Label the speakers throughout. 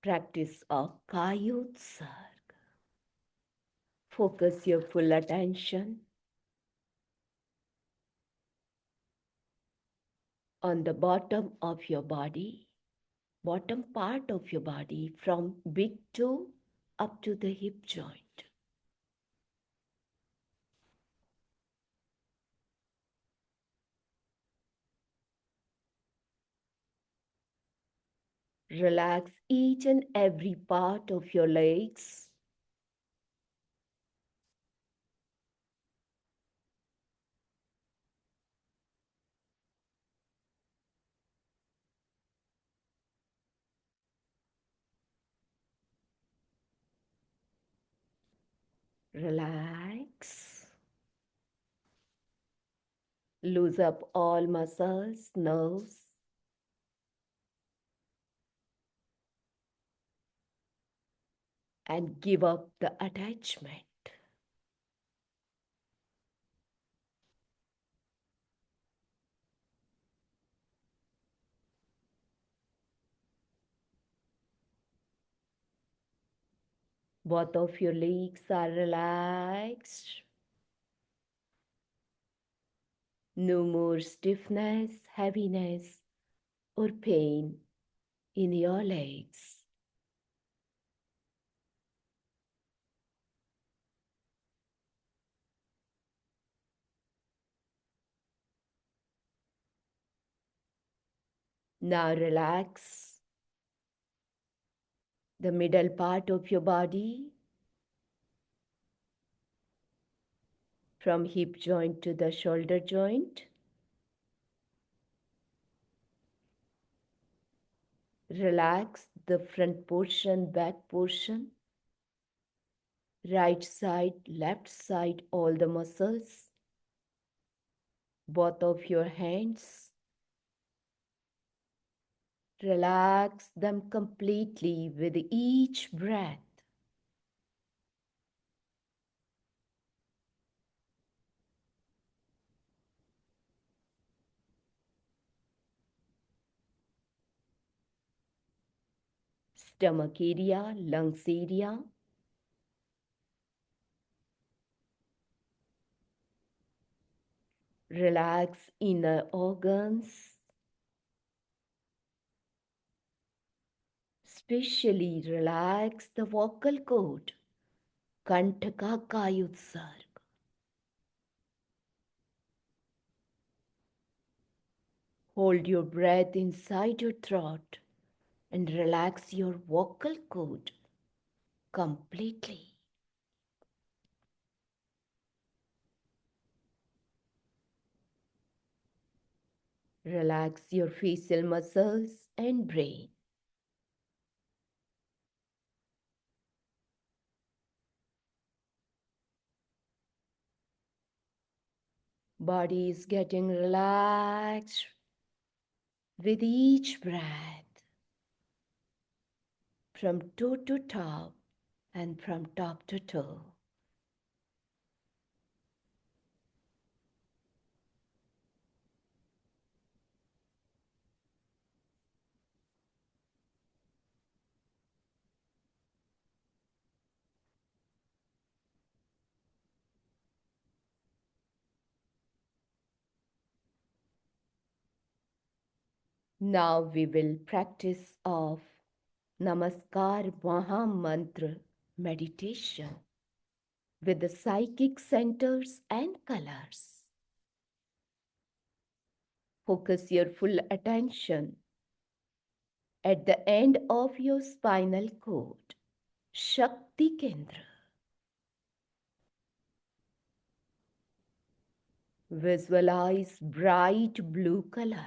Speaker 1: Practice of Kayotsarg. Focus your full attention on the bottom of your body, bottom part of your body from big toe up to the hip joint. Relax each and every part of your legs. Relax. Loose up all muscles, nerves, and give up the attachment. Both of your legs are relaxed. No more stiffness, heaviness, or pain in your legs. Now relax the middle part of your body from hip joint to the shoulder joint. Relax the front portion, back portion, right side, left side, all the muscles, both of your hands. Relax them completely with each breath. Stomach area, lungs area. Relax inner organs, especially relax the vocal cord, Kantaka Kayutsarg. Hold your breath inside your throat and relax your vocal cord completely. Relax your facial muscles and brain. Body is getting relaxed with each breath from toe to top and from top to toe. Now we will practice of Namaskar Maha Mantra meditation with the psychic centers and colors. Focus your full attention at the end of your spinal cord, Shakti Kendra. Visualize bright blue color.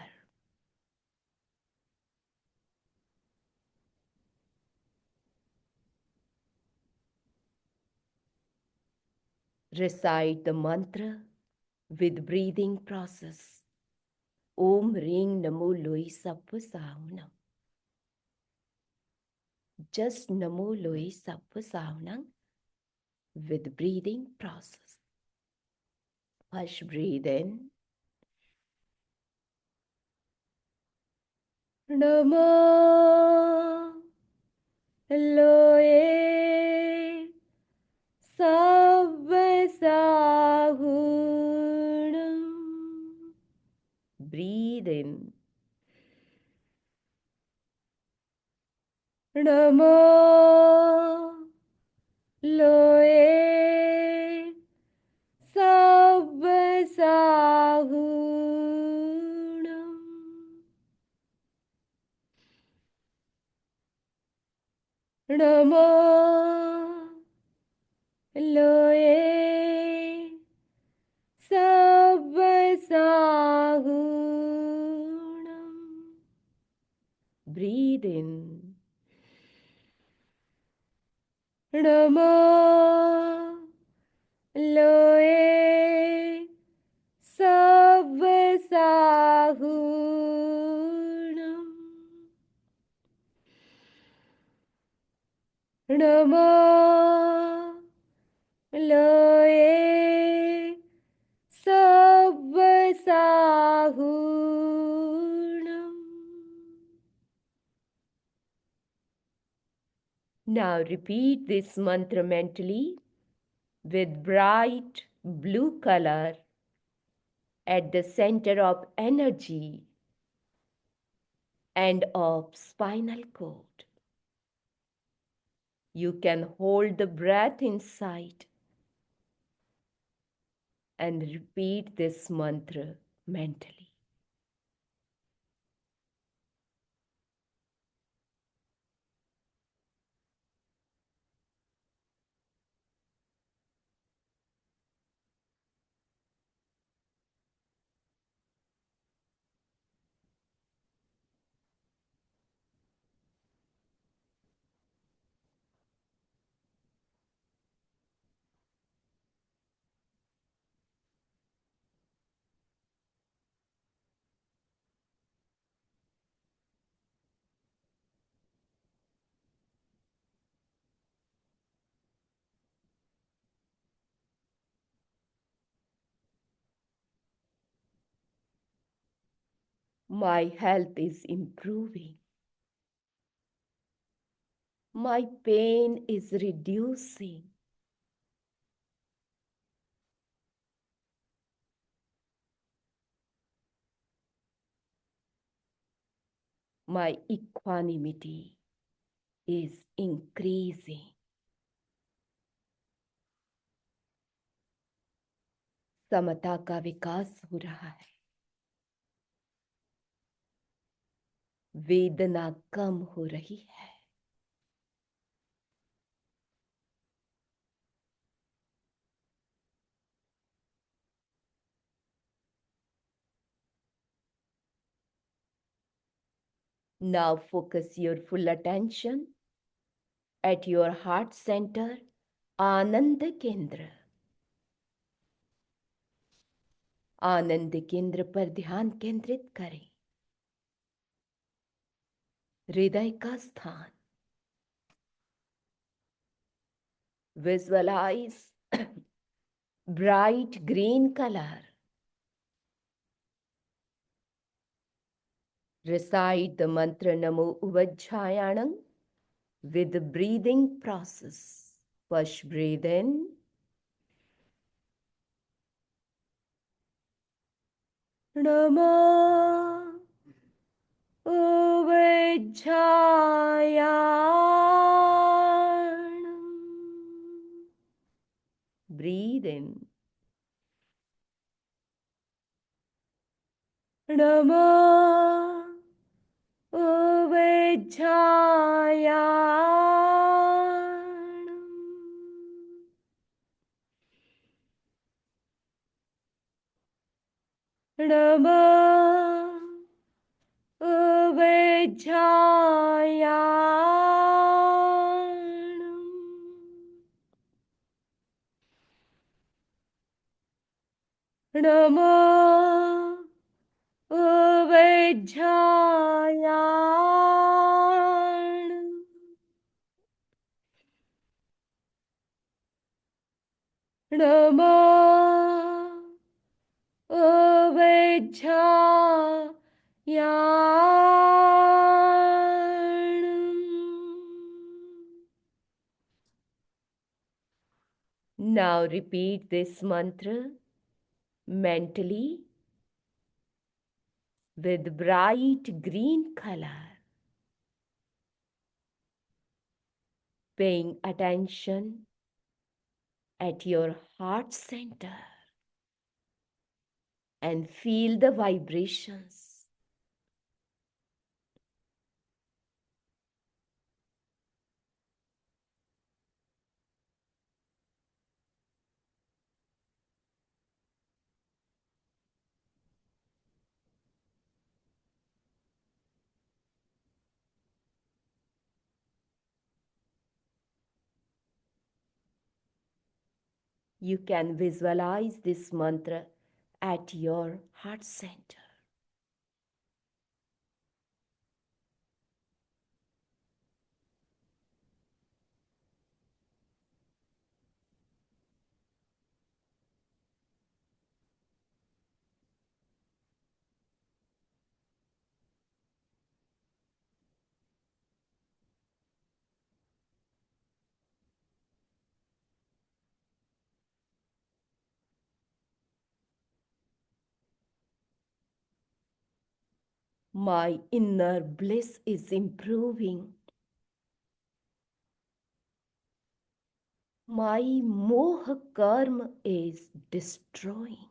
Speaker 1: Recite the mantra with breathing process. Om Ring Namo Loi Sattva Saunam. Just Namo Loi Sattva Saunam with breathing process. First breathe in. Namo लोये Sabbasahunam. Breathe in. Namo Loye Sabbasahunam. Namo Loye Sabbasahunam. Breathe in. Namo Loe Sabbasahunam. Namo Loe Sabbasahunam. Now repeat this mantra mentally with bright blue color at the center of energy and of spinal cord. You can hold the breath inside and repeat this mantra mentally. My health is improving. My pain is reducing. My equanimity is increasing. समता का विकास हो रहा है. वेदना कम हो रही है. Now focus your full attention at your heart center, आनंद केंद्र. आनंद केंद्र पर ध्यान केंद्रित करें. हृदय का स्थान. Visualize bright green color. Recite the mantra Namo Uvajjayanam with the breathing process. First breathe in. Namo Uvajjayanam. Breathe in. Namo Uvajjayanam. Namo Uvajjayanam. Namo Uvajjayanam. Namo Uvajjayanam. Now repeat this mantra mentally with bright green color, paying attention at your heart center and feel the vibrations. You can visualize this mantra at your heart center. My inner bliss is improving. My moha karma is destroying.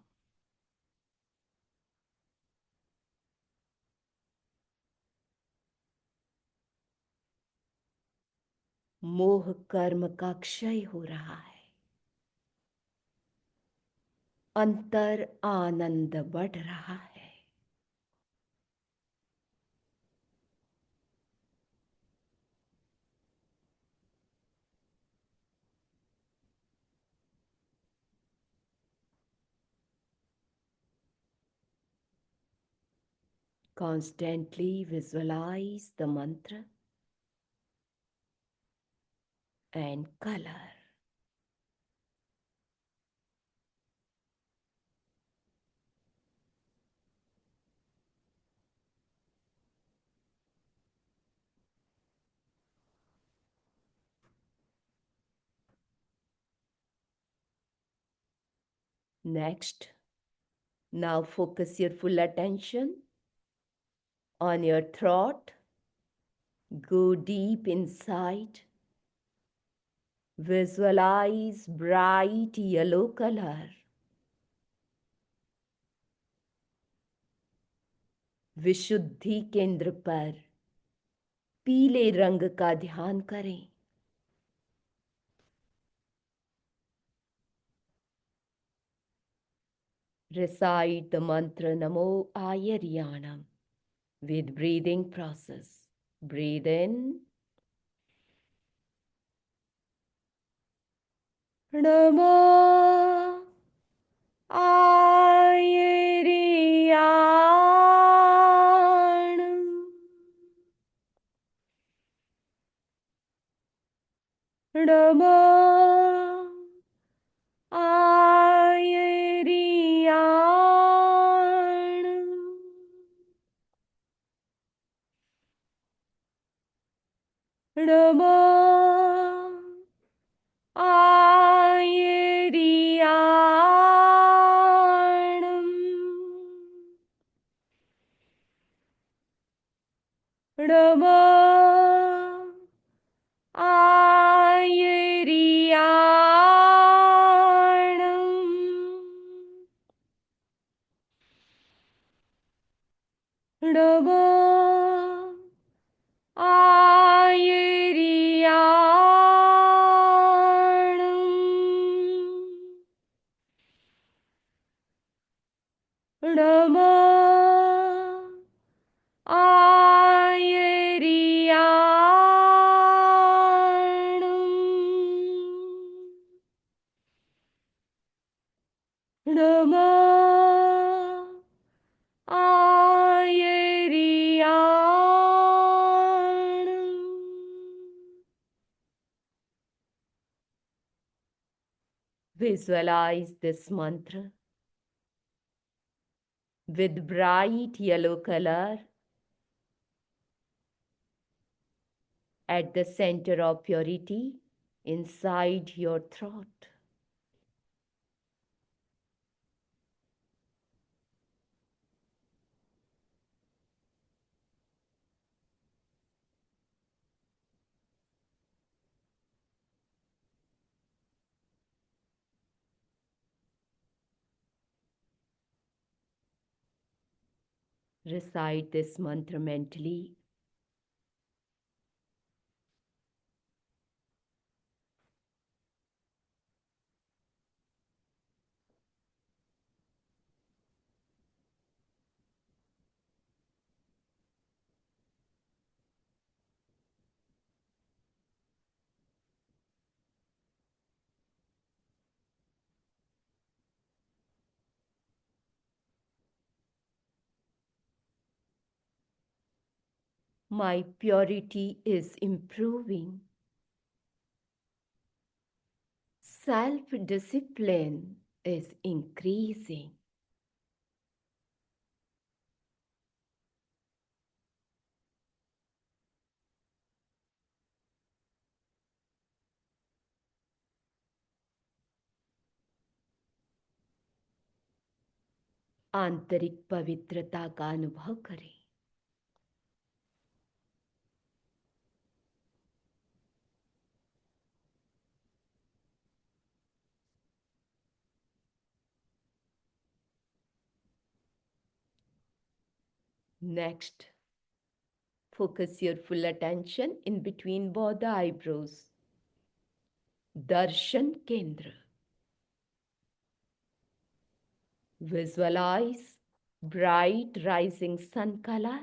Speaker 1: मोह कर्म का क्षय हो रहा है. अंतर आनंद बढ़ रहा है. Constantly visualize the mantra and color. Next, now focus your full attention on your throat. Go deep inside. Visualize bright yellow color. विशुद्धि केंद्र पर पीले रंग का ध्यान करें. Recite the mantra Namo Ayaryanam with breathing process. Breathe in. Namo Ayaryanam. Namo Ayaryanam. Namo Ayaryanam. Namo Ayaryanam. Namo Ayaryanam. Namo Ayaryanam. Namo Ayaryanam. Visualize this mantra with bright yellow color at the center of purity inside your throat. Recite this mantra mentally. My purity is improving. Self-discipline is increasing. आंतरिक पवित्रता का अनुभव करें. Next, focus your full attention in between both the eyebrows. Darshan Kendra. Visualize bright rising sun color.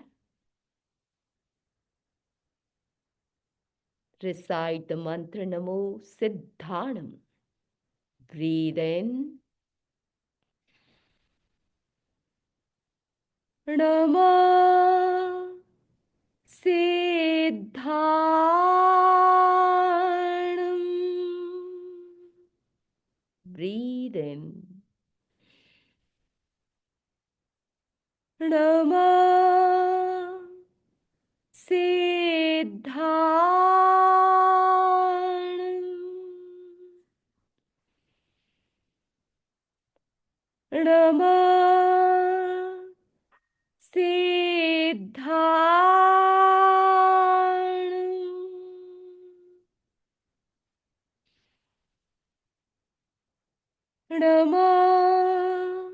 Speaker 1: Recite the mantra Namo Siddhanam. Breathe in. Namah Siddhanam. Breathe in. Namah Siddhanam. Namah Siddhanam. Namah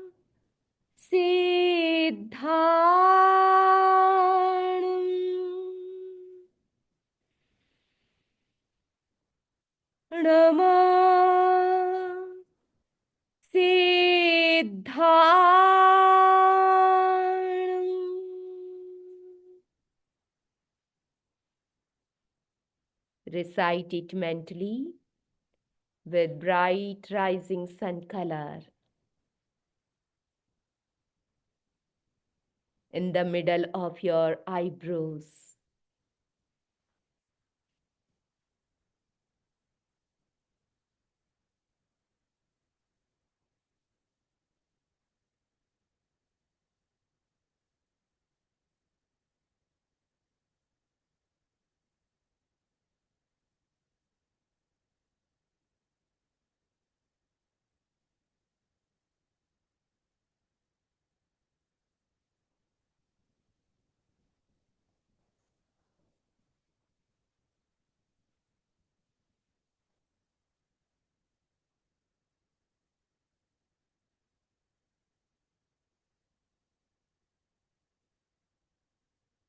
Speaker 1: Siddhanam. Namah Siddhanam. Recite it mentally with bright rising sun color in the middle of your eyebrows.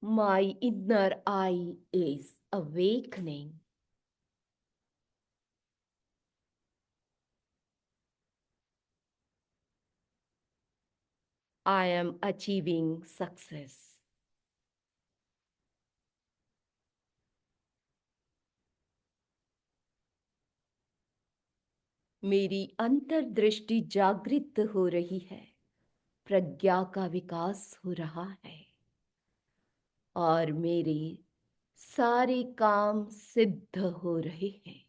Speaker 1: My inner eye is awakening. I am achieving success. मेरी अंतर्दृष्टि जागृत हो रही है. प्रज्ञा का विकास हो रहा है और मेरे सारे काम सिद्ध हो रहे हैं.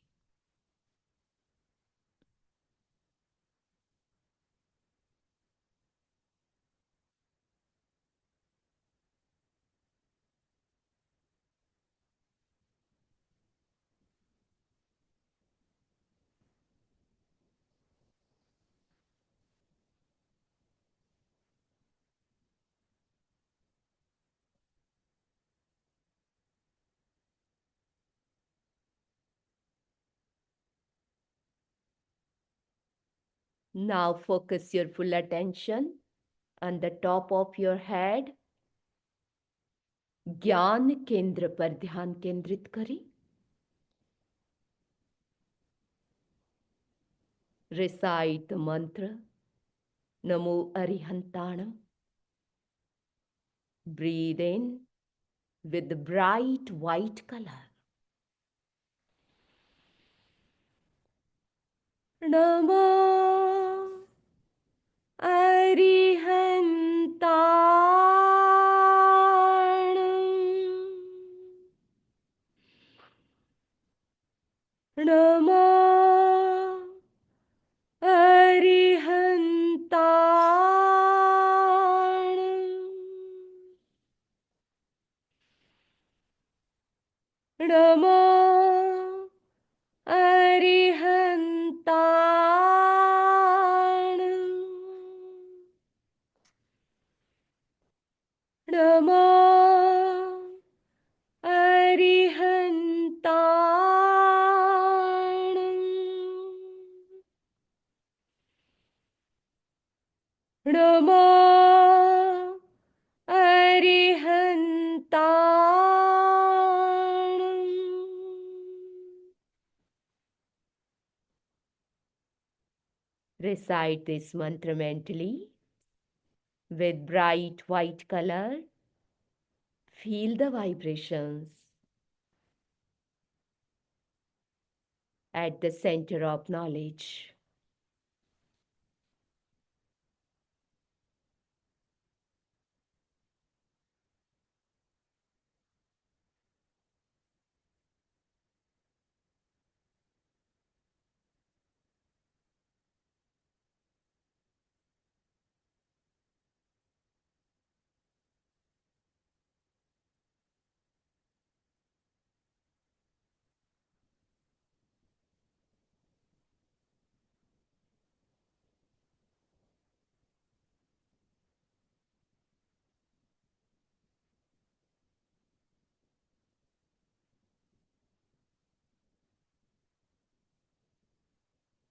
Speaker 1: Now focus your full attention on the top of your head ज्ञान केंद्र पर ध्यान केंद्रित करें। Recite the mantra Namo Arihantanam. Breathe in with the bright white color. Namo Arihantanam. Namo Arihantanam. Namo Arihantanam. Namo Arihantanam. Namo Arihantanam. Recite this mantra mentally with bright white color. Feel the vibrations at the center of knowledge.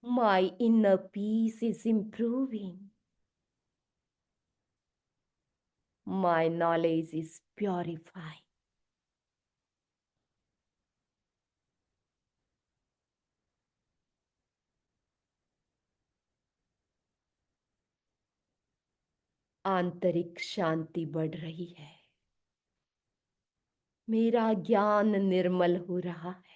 Speaker 1: My inner peace is improving. My knowledge is purifying. आंतरिक शांति बढ़ रही है। मेरा ज्ञान निर्मल हो रहा है।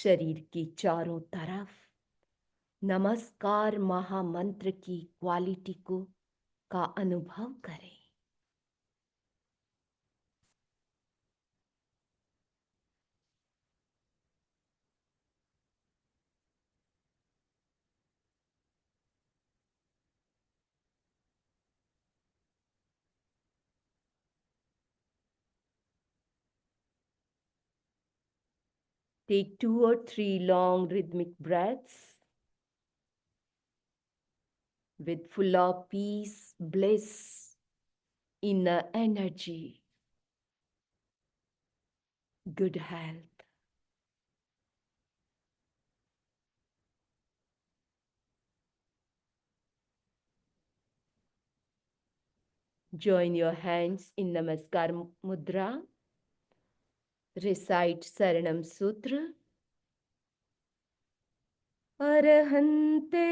Speaker 1: शरीर की चारों तरफ नमस्कार महामंत्र की क्वालिटी को का अनुभव करें। Take 2 or 3 long rhythmic breaths with full of peace, bliss, inner energy, good health. Join your hands in Namaskar Mudra. Recite Saranam Sutra. Arahante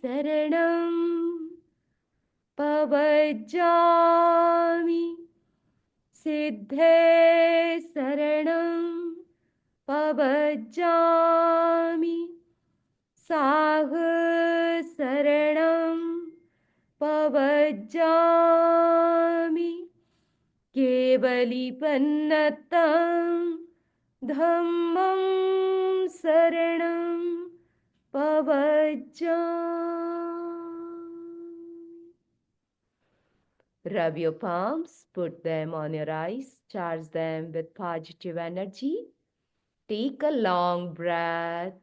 Speaker 1: Saranam Pavajjami. Siddhe Saranam Pavajjami. Sah Saranam Pavajjami. Kevalipannattam Dhammam Saranam Pavajjami. Rub your palms, put them on your eyes, charge them with positive energy. Take a long breath.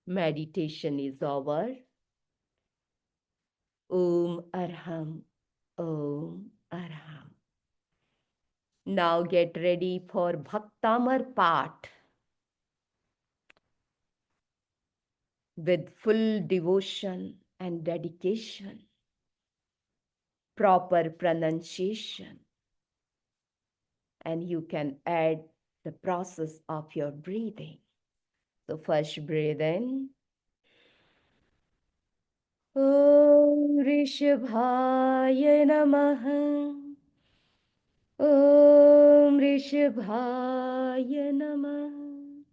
Speaker 1: Meditation is over. Om Arham. Om Arham. Now get ready for Bhaktamar Path with full devotion and dedication, proper pronunciation, and you can add the process of your breathing. So first breathe in. Om Rishabhaya Namaha. Om Rishabhaya Namaha.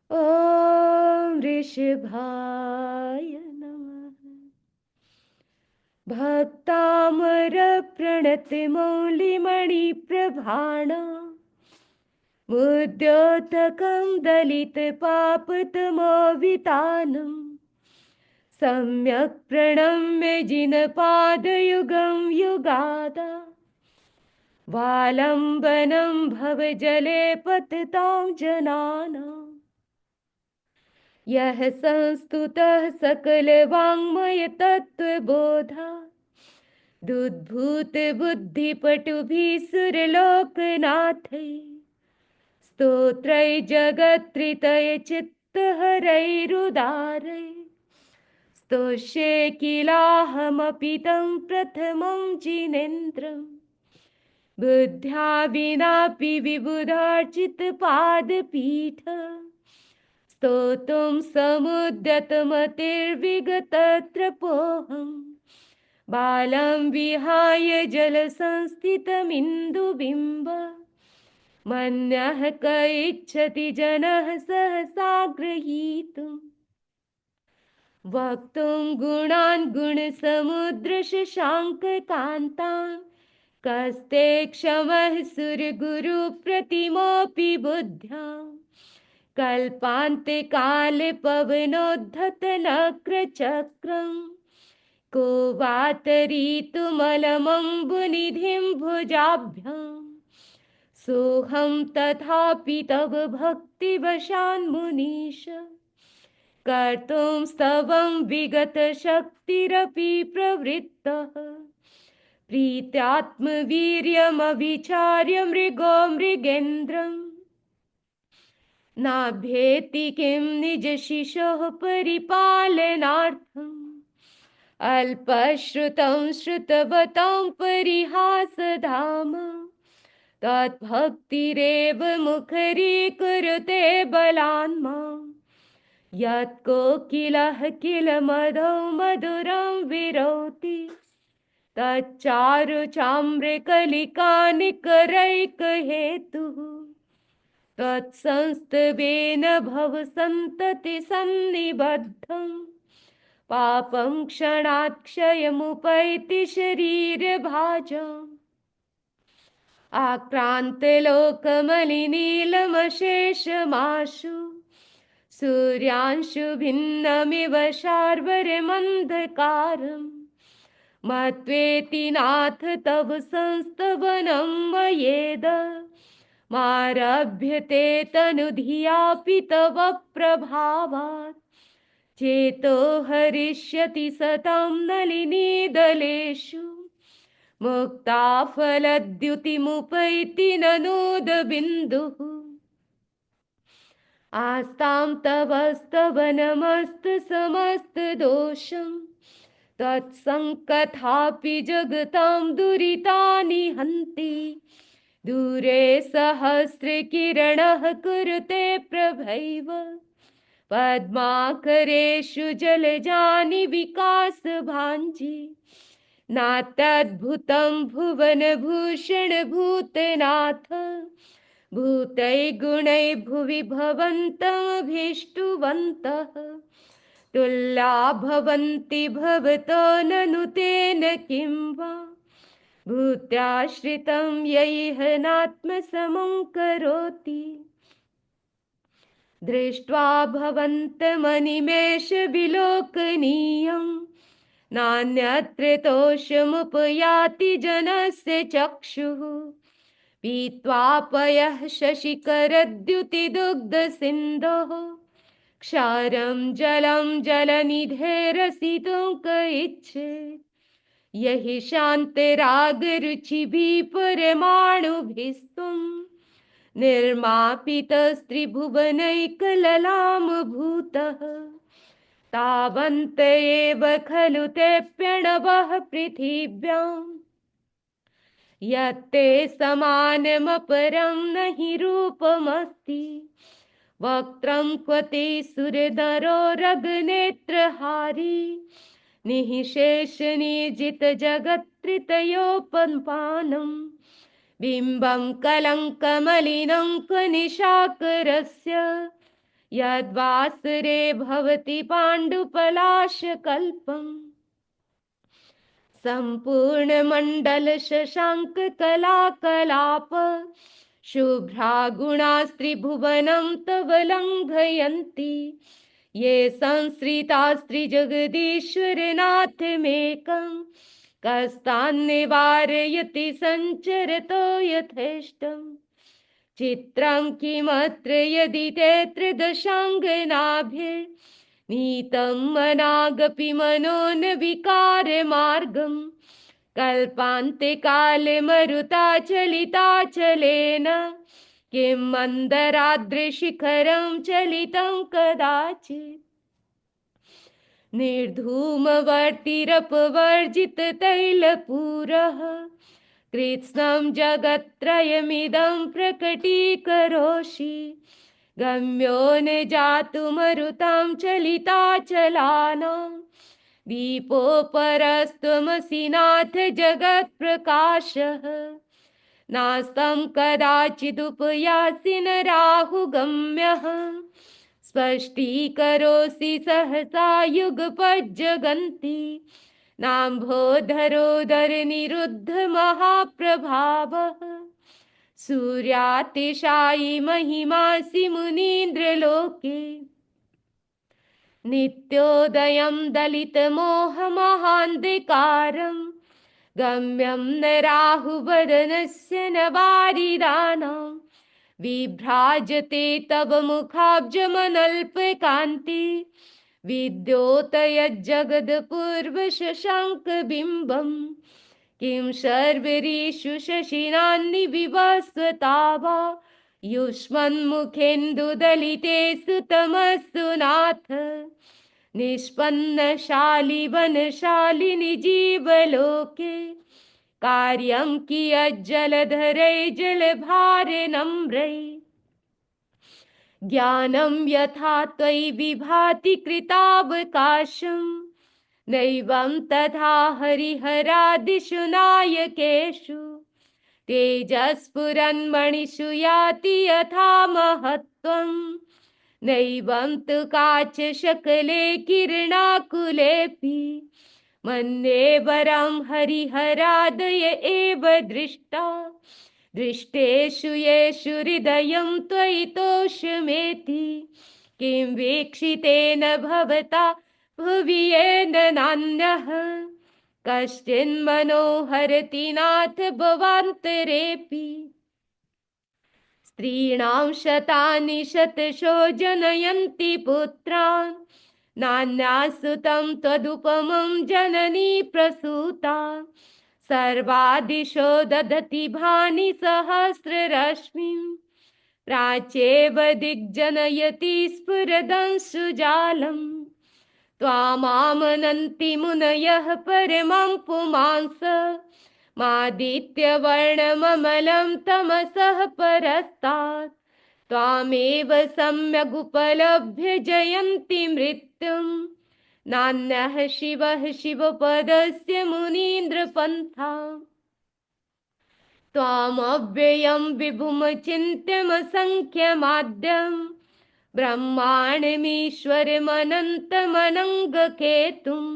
Speaker 1: Om Rishabhaya Namaha. Bhaktamar प्रणतिमौलिमणिप्रभाणा मुद्योतकं दलितपापतमोवितानम् सम्यक् प्रणम्य जिनपादयुगं युगादा वालम्बनं भवजले पतितां जनानाम् यः संस्तुतः सकलवाङ्मयतत्त्वबोधा दुद्भूतबुद्धिपटुभिः सुरलोकनाथैः स्तोत्रैः जगत्त्रितय चित्तहरैरुदारैः स्तोष्ये किलाहमपि तं प्रथमं जिनेन्द्रम् बुद्ध्या विनापि विबुधार्चितपादपीठ स्तोतुं समुद्यतमतिर्विगतत्रपोऽहम् बालं विहाय जलसंस्थितमिन्दुबिम्ब मन्यः क इच्छति जनः सहसा गृहीतुम् वक्तुं गुणान् गुणसमुद्रशशाङ्ककान्तान् कस्ते क्षमः सुरगुरुप्रतिमोऽपि बुद्ध्याम् कल्पान्ते पवनोद्धतनक्रचक्रम् को वातरीतुमलमम्बुनिधिं भुजाभ्याम् सोऽहं तथापि तव भक्तिवशान्मुनीश कर्तुं स्तवं विगतशक्तिरपि प्रवृत्तः प्रीत्यात्मवीर्यमविचार्य मृगो मृगेन्द्रम् नाभ्येति किं निजशिशोः परिपालनार्थम् अल्पश्रुतं श्रुतवतां परिहासधाम तद्भक्तिरेव मुखरीकुरुते बलान्मा यत्कोकिलः किल मधौ मधुरं विरोति तच्चारुचाम्रकलिकानिकरैकहेतुः तत्संस्तवेन भवसन्ततिसन्निबद्धम् पापं क्षणात् क्षयमुपैति शरीरभाजम् आक्रान्तलोकमलिनीलमशेषमाशु सूर्यांशु भिन्नमिव शार्वर्यमन्धकारम् मत्वेति नाथ तव संस्तवनं मयेद मारभ्यते तनुधियापि तव प्रभावात् चेतो हरिष्यति सतं नलिनीदलेषु मुक्ताफलद्युतिमुपैति ननोदबिन्दुः आस्तां तवस्तवनमस्तु समस्तदोषम् तत्सङ्कथापि जगतां दुरितानि हन्ति दूरे सहस्रकिरणः कुरुते प्रभैव पद्माकरेषु जलजानि विकासभाञ्जी नात्यद्भुतं भुवनभूषण भूतनाथ भूतैर्गुणैः भुवि भवन्तमभीष्टुवन्तः तुल्या भवन्ति भवतो ननु तेन किं वा भूत्याश्रितं यैह नात्मसमं करोति दृष्ट्वा भवन्तमनिमेष विलोकनीयं नान्यत्र तोषमुपयाति जनस्य चक्षुः पीत्वा पयः शशिकरद्युतिदुग्धसिन्धोः क्षारं जलं जलनिधेरसितुं क इच्छेत् यहि शान्तरागरुचिभिः परमाणुभिस्त्वं निर्मापितस्त्रिभुवनैकललामभूतः तावन्त एव खलु ते प्रणवः पृथिव्याम् यत्ते समानमपरं न हि रूपमस्ति वक्त्रं क्व ते सुरनरो रगनेत्रहारी निःशेषनिर्जितजगत्त्रितयोपपानं बिम्बं कलङ्कमलिनं क्व निशाकरस्य यद्वासरे भवति पाण्डुपलाशकल्पम् सम्पूर्णमण्डलशशाङ्ककलाकलाप शुभ्रा गुणास्त्रिभुवनं तव लङ्घयन्ति ये संश्रितास्त्रिजगदीश्वरनाथमेकं कस्तान्निवारयति सञ्चरतो यथेष्टम् चित्रं किमत्र यदि ते त्रिदशाङ्गनाभिर्नीतं मनागपि मनो न विकारमार्गं कल्पान्ते मरुताचलिताचलेन किं मन्दराद्रिशिखरं चलितं कदाचित् निर्धूमवर्तिरपवर्जिततैलपूरः कृत्स्नं जगत्त्रयमिदं प्रकटीकरोषि गम्यो न जातुमरुतां चलिताचलानां दीपोपरस्त्वमसि नाथ जगत्प्रकाशः नास्तं कदाचिदुपयासि न राहुगम्यः स्पष्टीकरोषि सहसा युगपज्जगन्ति नाम्भोधरोदरनिरुद्धमहाप्रभावः सूर्यातिशायि महिमासि मुनीन्द्रलोके नित्योदयं दलितमोहमहान्धकारं गम्यं न राहुवदनस्य न वारिदानां विभ्राजते तव मुखाब्जमनल्पकान्ति विद्योतयज्जगदपूर्वशशाङ्कबिम्बं किं शर्वरीषु शशिनान्निविवस्वता वा युष्मन्मुखेन्दुदलितेषु तमस्सु नाथ निष्पन्नशाली वनशालिनि जीवलोके कार्यं कियज्जलधरै जलभारे नम्रै ज्ञानं यथा त्वयि विभाति कृतावकाशं नैवं तथा हरिहरादिषु नायकेषु तेजस्फुरन्मणिषु याति यथा महत्त्वं नैवं तु काचशकले किरणाकुलेऽपि मन्ये वरं हरिहरादय एव दृष्टा दृष्टेषु येषु हृदयं त्वयि तोषमेति किं वीक्षितेन भवता भुवि येन नान्यः कश्चिन्मनोहरति नाथ भवान्तरेऽपि स्त्रीणां शतानि शतशो जनयन्ति पुत्रान् नान्यासुतं त्वदुपमं जननी प्रसूता सर्वादिशो ददति भानि सहस्ररश्मिं प्राच्येव दिग्जनयति स्फुरदंशुजालम् त्वामामनन्ति मुनयः परमं पुमांस मादित्यवर्णममलं तमसः परस्तात् त्वामेव सम्यगुपलभ्य जयन्ति मृत्युं नान्यः शिवः शिवपदस्य मुनीन्द्रपन्था त्वामव्ययं विभुमचिन्त्यमसङ्ख्यमाद्यं ब्रह्माण्डमीश्वरमनन्तमनङ्गकेतुं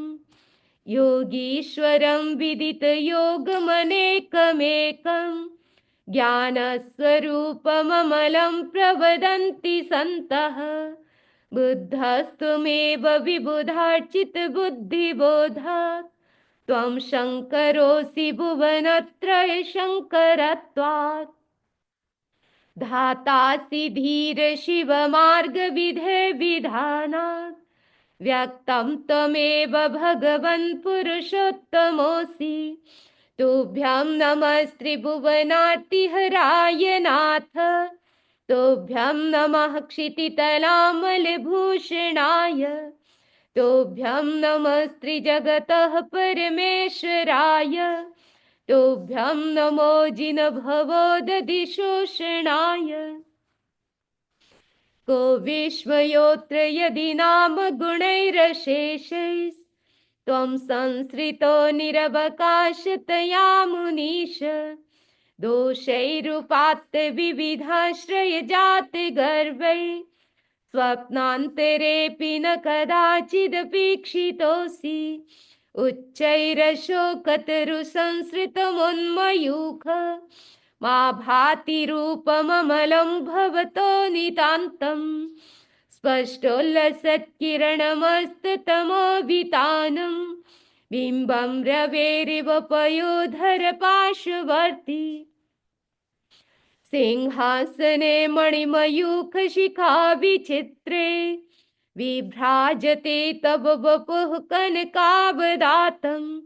Speaker 1: योगीश्वरं विदितयोगमनेकमेकं ज्ञानस्वरूपममलं प्रवदन्ति सन्तः बुद्धस्त्वमेव विबुधार्चितबुद्धिबोधात् त्वं शङ्करोऽसि भुवनत्रयशङ्करत्वात् धातासि धीर शिव मार्ग विधे विधानात् व्यक्तं त्वमेव भगवन् पुरुषोत्तमोऽसि। तुभ्यं नमस्त्रिभुवनार्तिहराय नाथ। तुभ्यं नमः क्षितितलामलभूषणाय। तुभ्यं नमस्त्रिजगतः परमेश्वराय। तुभ्यं नमो जिनभवोदधिशोषणाय। को विस्मयोऽत्र यदि नाम गुणैरशेषैस्त्वं संसृतो निरवकाशतया मुनीश। दोषैरुपात्त विविधाश्रयजात गर्वै स्वप्नान्तरेऽपि न कदाचिदपीक्षितोऽसि। उच्चैरशोकतरुसंसृतमुन्मयूख मा भाति रूपममलं भवतो नितान्तम्। स्पष्टोल्लसत्किरणमस्ततमोभितानं बिम्बं रवेरिव पयोधर पार्श्ववर्ती। सिंहासने मणिमयूखशिखा विचित्रे विभ्राजते तव वपुः कनकावदातं।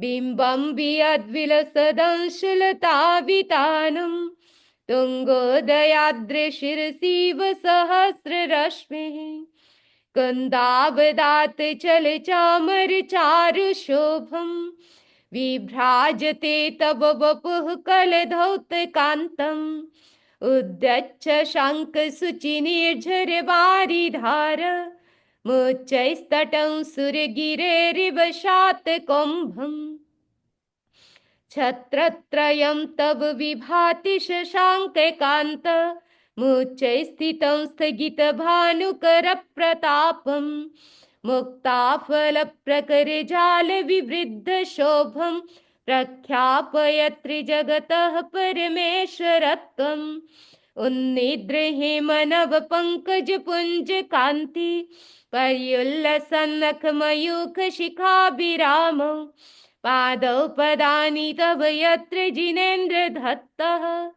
Speaker 1: बिम्बं वियद्विलसदंशलतावितानं तुङ्गोदयाद्रिशिरसीव सहस्ररश्मिः। कुन्दावदात चलचामरचारुशोभं विभ्राजते तव वपुः कलधौतकान्तम्। उद्यच्छ शङ्खसुचिनिर्झरवारिधार मुच्चैस्तटं सुरगिरेरिव शातकुम्भम्। छत्रत्रयं तव विभाति शशाङ्ककान्त मुच्चैस्थितं स्थगितभानुकरप्रतापम्। मुक्ताफलप्रकरजालविवृद्धशोभं प्रख्यापयत्रिजगतः परमेश्वरत्वम्। उन्निद्रहेमनवपङ्कजपुञ्जकान्ति पर्युल्लसन्नखमयूखशिखाभिरामौ। पादौ पदानि तव यत्र जिनेन्द्रदत्तः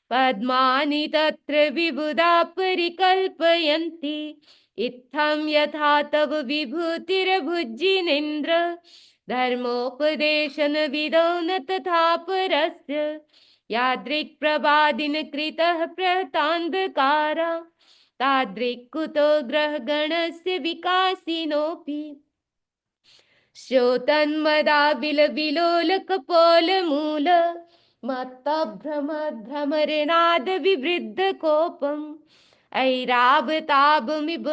Speaker 1: पद्मानि तत्र विबुधा परिकल्पयन्ति। इत्थं यथा तव विभूतिर्भुजिनेन्द्र धर्मोपदेशनविदौ न तथा परस्य। यादृक्प्रभादिनकृतः प्रतान्धकार तादृक् कुतो ग्रहगणस्य विकासिनोऽपि। श्रोतन्मदाविलविलोलकपोलमूल मत्तभ्रमद्भ्रमरनादविवृद्धकोपम्। ऐरावतापमिव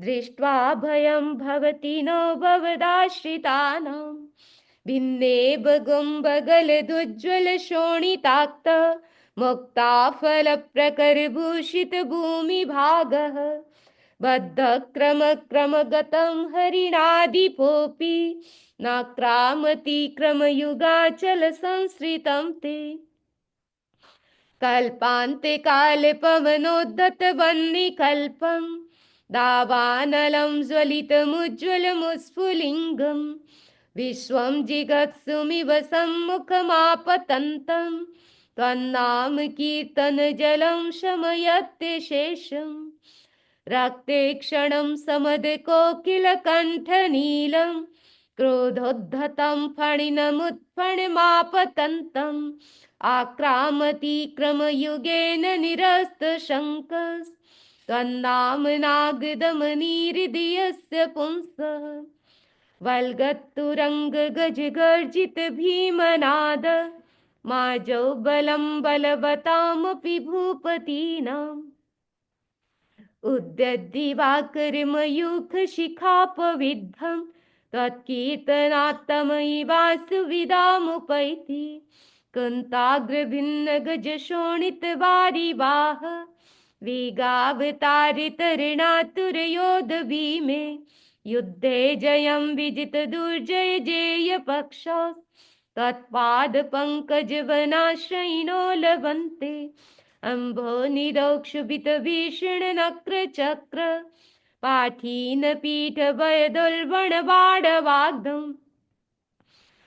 Speaker 1: दृष्ट्वा भयं भवति नो भवदाश्रितानां। भिन्नेव गुम्बगलदुज्ज्वलशोणिताक्त मुक्ताफलप्रकरभूषितभूमिभागः। बद्धक्रमक्रमगतं हरिणादिपोऽपि न क्रामतिक्रमयुगाचलसंसृतं ते। कल्पान्तिकालपवनोद्धतवह्निकल्पं दावानलं ज्वलितमुज्ज्वलमुस्फुलिङ्गं विश्वं जिगत्सुमिव सम्मुखमापतन्तं। त्वन्नाम कीर्तनजलं शमयत्यशेषम्। रक्ते क्षणं समदकोकिलकण्ठनीलं क्रोधोद्धतं फणिनमुत्फणमापतन्तम्। आक्रामतिक्रमयुगेन निरस्तशङ्कस् त्वन्नाम्नागदमनीहृदयस्य पुंसः। वल्गत्तुरङ्गगजगर्जित भीमनाद माजौ बलं बलवतामपि भूपतीनाम्। उद्यद्दिवाकरमयूखशिखापविद्धं त्वत्कीर्तनात्तमयि वासुविदामुपैति। कुन्ताग्रभिन्नगजशोणितवारिवाह वेगावतारितरणातुरयोधभीमे। युद्धे जयं विजितदुर्जय जेयपक्षास् त्वत्पादपङ्कजवनाश्रयिणो लभन्ते। अम्भोनिधौ क्षुभितभीषणनक्रचक्र पाठीनपीठभयदुर्बणबाणवाग्धम्।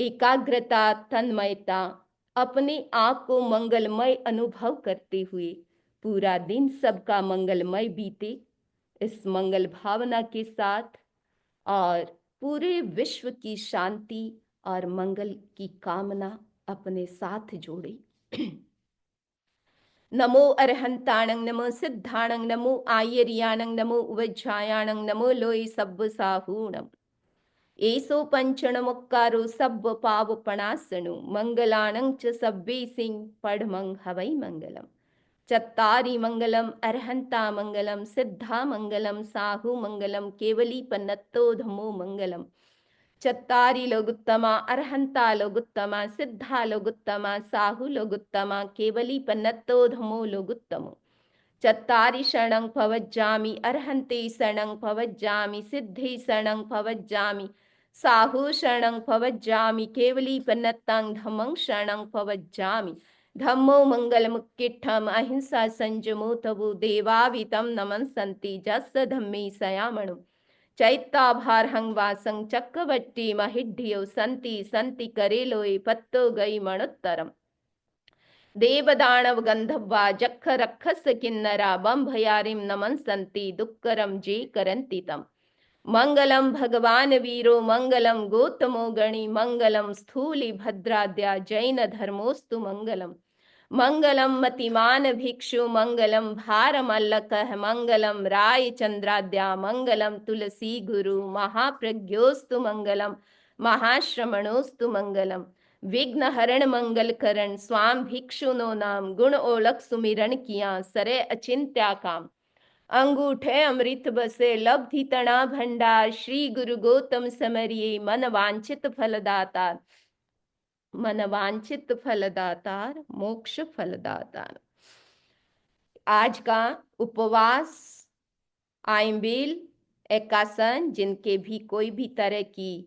Speaker 1: एकाग्रता, तन्मयता, अपने आप को मंगलमय अनुभव करते हुए पूरा दिन सबका मंगलमय बीते, इस मंगल भावना के साथ और पूरे विश्व की शांति और मंगल की कामना अपने साथ जोड़े। नमो अरहंताणं, नमो सिद्धाणं, नमो आयर्याणं, नमो उवज्झायाणं, नमो लोय सब्ब साहूणम्। एसो पंचणमुक्कारो सब्ब पावपणासनो मंगलानं च सब्बे सिंह पढ़मंग हवै मंगलम। चत्तारि मंगलम अरहंता मंगलम, सिद्धा मंगलम, साहु मंगलम, केवली पन्नत्तो धमो मंगलम। चत्तारि लोगुत्तमा, अरहंता लोगुत्तमा, सिद्धा लोगुत्तमा, साहु लोगुत्तमा, केवली पन्नत्तो धमो लोगुत्तमो। चत्तारि शरणं भवज्जामि, अरहन्ते शरणं भवज्जामि, सिद्धे शरणं भवज्जामि, साहु शरणं भवज्जामि, केवली पन्नत्तं धम्मं शरणं भवज्जामि। धम्मो मंगलमुक्किट्ठम्, अहिंसा संयमो तवो, देवावितं नमन्सन्ति जस्य धम्मे सयामणो। चैत्ताभारहं वासं चक्रवट्टी महिढ्यो सन्ति सन्ति करेलोय पत्तो गई मणोत्तरम्। देवदानव गंधर्वा जख रक्षस किन्नरा बम भयारिम नमन्सन्ति दुक्करम जे करन्ति तम। मंगलम भगवान वीरो, मंगलम गौतमो गणि, मंगलम स्थूलि भद्राद्या जैन धर्मोस्तु मंगलम। मंगलम मतिमान भिक्षु, मंगलम भारमल्लकः, मंगलम राय चंद्राद्या, मंगलम तुलसी गुरु महाप्रज्ञोस्तु मंगलम, महाश्रमणोस्तु मंगलम। विघ्न हरण मंगल करण, स्वाम भिक्षु नो नाम, गुण ओलख सुमिरन किया सरे अचिंत्या काम। अंगूठे अमृत बसे लब्धि तना भंडार, श्री गुरु गौतम समरिये मन वांछित फलदातार। मन वांछित फलदातार, मोक्ष फलदातार। आज का उपवास, आइंबिल, एकासन, जिनके भी कोई भी तरह की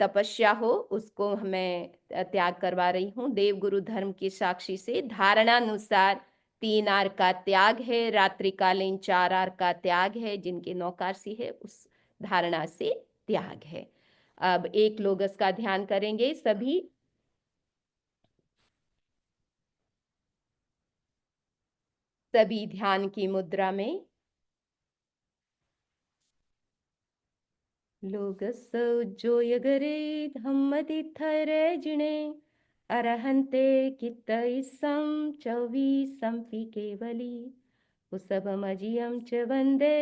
Speaker 1: तपस्या हो उसको मैं त्याग करवा रही हूँ देव गुरु धर्म की साक्षी से। धारणानुसार 3 आर का त्याग है, रात्रिकालीन 4 आर का त्याग है, जिनके नौकारसी है उस धारणा से त्याग है। अब एक लोगस का ध्यान करेंगे सभी। सभी ध्यान की मुद्रा में। लोगस उज्जोयगरे धम्मतिथरे जिणे, अरहन्ते कित्तैस्सं चौवीसंपि केवली। कुसभमजियं च वन्दे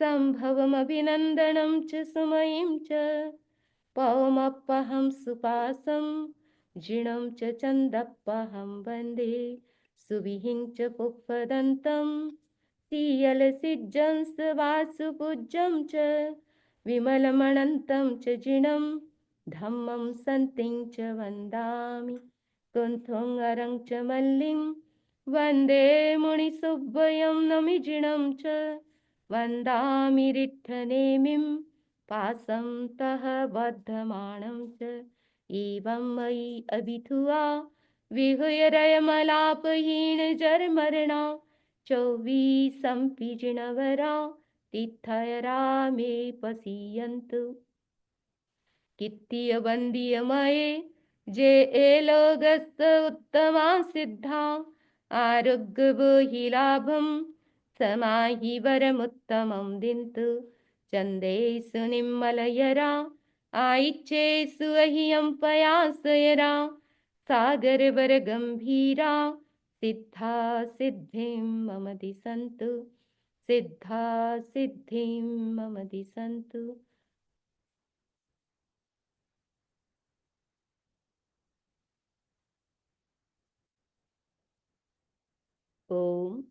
Speaker 1: सम्भवमभिनन्दनं च सुमयीं च। पौमप्पहं सुपासं जिणं च चन्दप्पहं वन्दे, सुविहिं च पुप्पदन्तं सीयलसिज्जं स वासुपूज्यं च। विमलमनन्तं च जिणं धम्मं सन्तिं च वन्दामि। कुन्थुं अरं च मल्लिं वन्दे मुनिसुव्वयं नमिजिणं च। वन्दामि रिट्ठनेमिं पासं तः बद्धमानं च। एवं मयि अभिथुआ विहुय रयमलापहीन जर्मरणा, चौवीसंपि जिणवरा तिथयरा मे पसीयन्तु। कित्तीय वन्दीय मये जे एलोगस्त उत्तमा सिद्धा, आरोग्य बोहि लाभं समाहि वरमुत्तमं दिन्तु। चन्देषु निम्मलयरा आयिच्चेषु अह्यं पयासयरा, सागर वर गंभीरा सिद्धा सिद्धिं मम दिशन्तु। सिद्धा सिद्धिं मम दिशन्तु। ओम।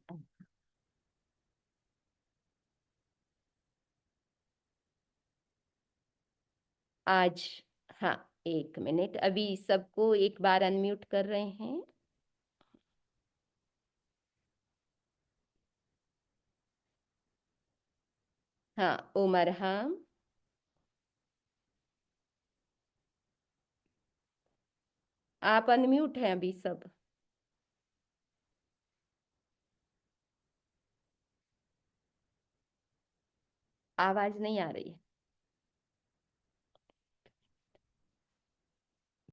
Speaker 1: आज, हाँ, 1 मिनट, अभी सबको एक बार अनम्यूट कर रहे हैं। हाँ, उमर, हाँ, आप अनम्यूट हैं अभी सब। आवाज नहीं आ रही है।